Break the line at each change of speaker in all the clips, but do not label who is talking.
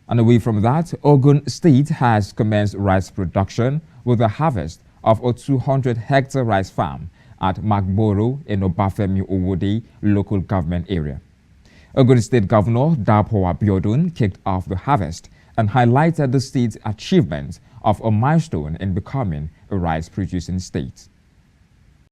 And away from that, Ogun State has commenced rice production with the harvest of a 200-hectare rice farm at Magboro in Obafemi Owode local government area. Ogun State Governor Dapo Abiodun kicked off the harvest and highlighted the state's achievement of a milestone in becoming a rice-producing state.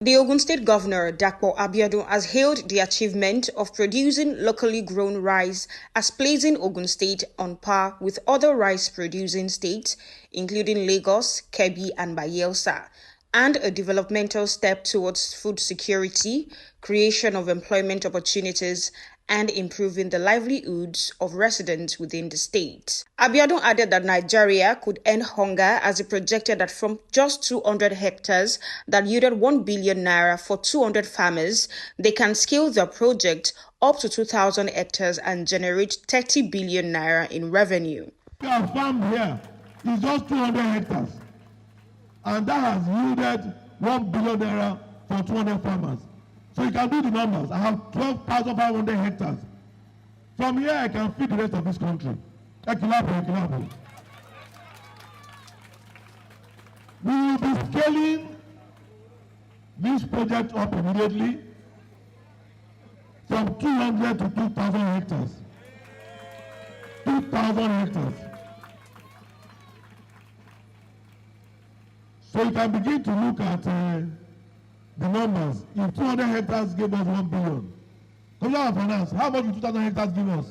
The Ogun State Governor, Dapo Abiodun, has hailed the achievement of producing locally grown rice as placing Ogun State on par with other rice-producing states, including Lagos, Kebbi, and Bayelsa, and a developmental step towards food security, creation of employment opportunities, and improving the livelihoods of residents within the state. Abiodun added that Nigeria could end hunger as it projected that from just 200 hectares that yielded 1 billion naira for 200 farmers, they can scale their project up to 2,000 hectares and generate 30 billion naira in revenue.
Our farm here is just 200 hectares, and that has yielded 1 billion naira for 200 farmers. So you can do the numbers. I have 12,500 hectares. From here, I can feed the rest of this country. Ekilapo. We will be scaling this project up immediately from 200 to 2,000 hectares. 2,000 hectares. So you can begin to look at the numbers. If 200 hectares gave us 1 billion, Commissioner of Finance, how much will 2,000 hectares give us?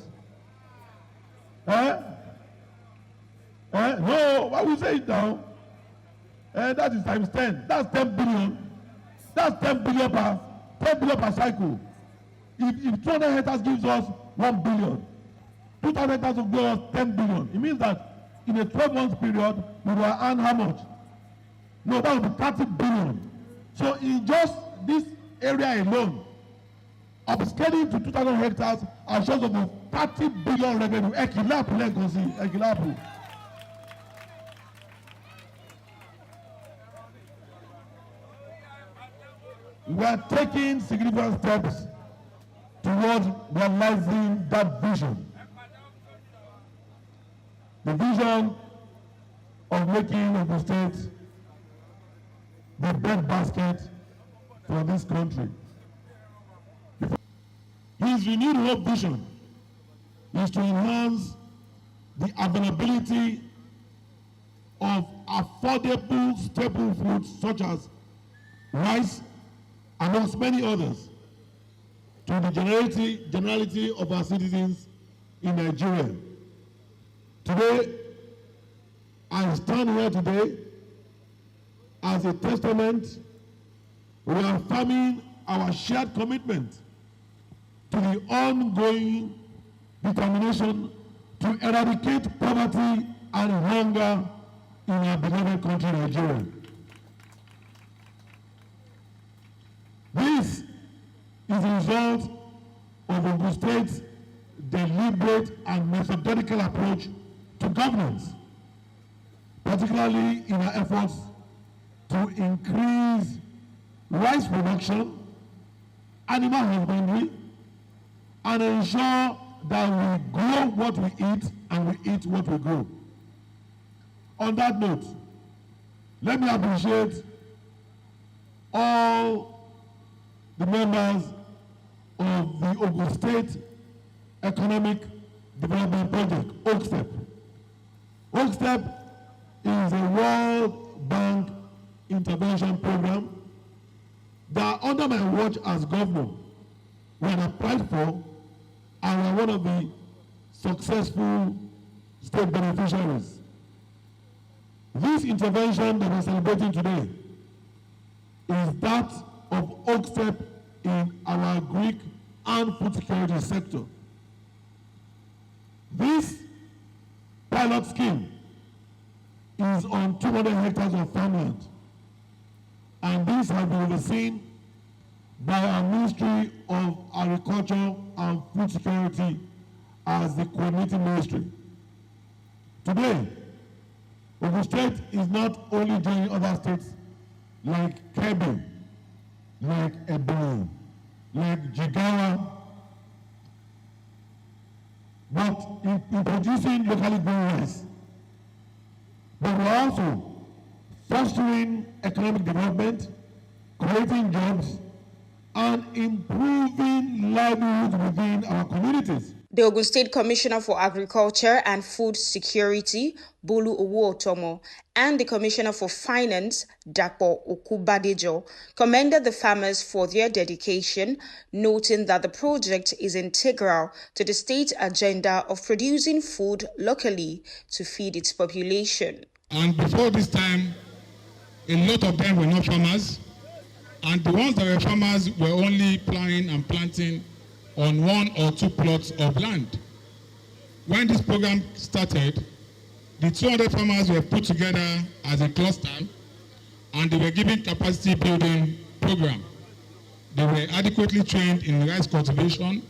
No, why we say it now? That is times 10. That's 10 billion. That's 10 billion per cycle. If 200 hectares gives us 1 billion, 2,000 hectares will give us 10 billion. It means that in a 12-month period, we will earn how much? No, that will be 30 billion. So in just this area alone, upscaling to 2,000 hectares assures of 30 billion revenue. Ekilapu. We are taking significant steps towards realizing that vision. The vision of making Ogun State the breadbasket for this country. His renewed hope vision is to enhance the availability of affordable staple foods such as rice, amongst many others, to the generality of our citizens in Nigeria. Today, I stand here today as a testament, reaffirming our shared commitment to the ongoing determination to eradicate poverty and hunger in our beloved country, Nigeria. This is a result of Ogun State's deliberate and methodological approach to governance, particularly in our efforts to increase rice production, animal husbandry, and ensure that we grow what we eat and we eat what we grow. On that note, let me appreciate all the members of the Ogun State Economic Development Project, OGSTEP. OGSTEP is a World Bank intervention program that under my watch as governor we had applied for and were one of the successful state beneficiaries. This intervention that we're celebrating today is that of OGSTEP in our Greek and food security sector. This pilot scheme is on 200 hectares of farmland, and this has been overseen by our Ministry of Agriculture and Food Security as the coordinating ministry. Today, Ogun State is not only joining other states like Kebbi, like Ebonyi, like Jigawa, but in producing locally grown rice. But we're also fostering economic development, creating jobs, and improving livelihoods within our communities.
The Ogun State Commissioner for Agriculture and Food Security, Bolu Owuotomo, and the Commissioner for Finance, Dapo Okubadejo, commended the farmers for their dedication, noting that the project is integral to the state's agenda of producing food locally to feed its population.
And before this time, a lot of them were not farmers, and the ones that were farmers were only plowing and planting on 1 or 2 plots of land. When this program started, the 200 farmers were put together as a cluster, and they were given capacity building program. They were adequately trained in rice cultivation,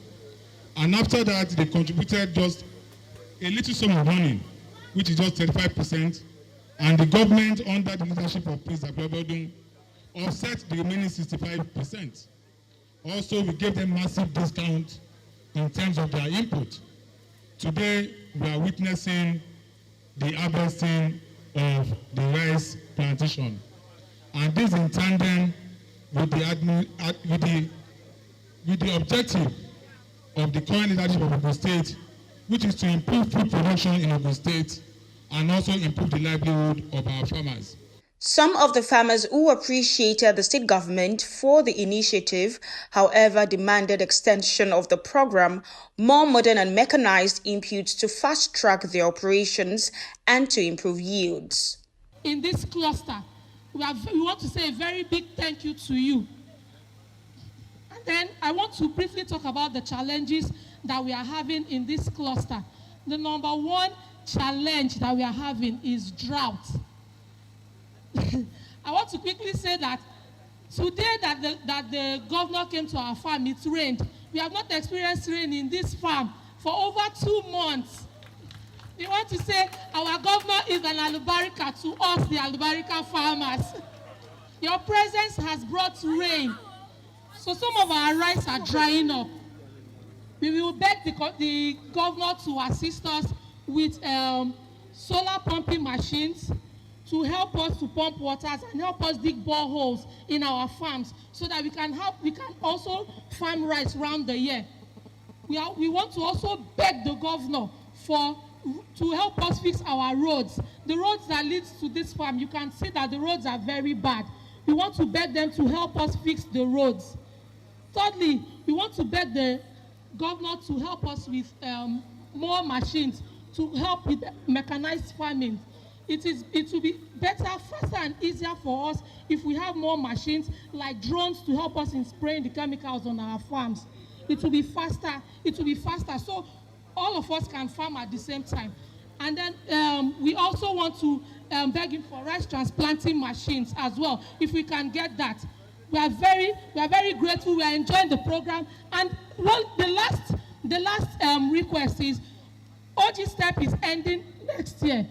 and after that, they contributed just a little sum of money, which is just 35%, and the government, under the leadership of Prince Abiodun, offset the remaining 65%. Also, we gave them massive discount in terms of their input. Today, we are witnessing the harvesting of the rice plantation. And this in tandem with the objective of the current leadership of Ogun State, which is to improve food production in Ogun State and also improve the livelihood of our farmers.
Some of the farmers who appreciated the state government for the initiative, however, demanded extension of the program, more modern and mechanized inputs to fast-track their operations and to improve yields.
In this cluster, we want to say a very big thank you to you. And then I want to briefly talk about the challenges that we are having in this cluster. The number one challenge that we are having is drought. I want to quickly say that today that the governor came to our farm, it rained. We have not experienced rain in this farm for over 2 months. We want to say our governor is an alubarika to us, the alubarika farmers. Your presence has brought rain. So some of our rice are drying up. We will beg the governor to assist us with solar pumping machines, to help us to pump waters and help us dig boreholes in our farms so that we can also farm rice around the year. We want to also beg the governor to help us fix our roads. The roads that lead to this farm, you can see that the roads are very bad. We want to beg them to help us fix the roads. Thirdly, we want to beg the governor to help us with more machines to help with mechanized farming. It will be better, faster, and easier for us if we have more machines like drones to help us in spraying the chemicals on our farms. It will be faster. It will be faster, so all of us can farm at the same time. And then we also want to beg him for rice transplanting machines as well, if we can get that. We are very grateful. We are enjoying the program. And the last request is, OG Step is ending next year.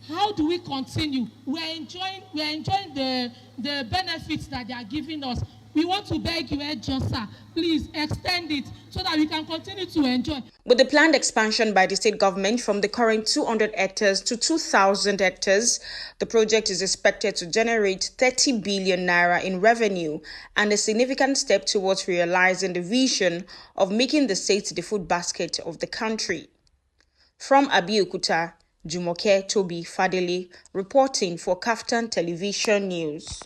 How do we continue? We are enjoying the benefits that they are giving us. We want to beg you, sir, please extend it so that we can continue to enjoy.
With the planned expansion by the state government from the current 200 hectares to 2,000 hectares, the project is expected to generate 30 billion naira in revenue and a significant step towards realizing the vision of making the state the food basket of the country. From Abeokuta, Jumoke Toby Fadele reporting for KAFTAN Television News.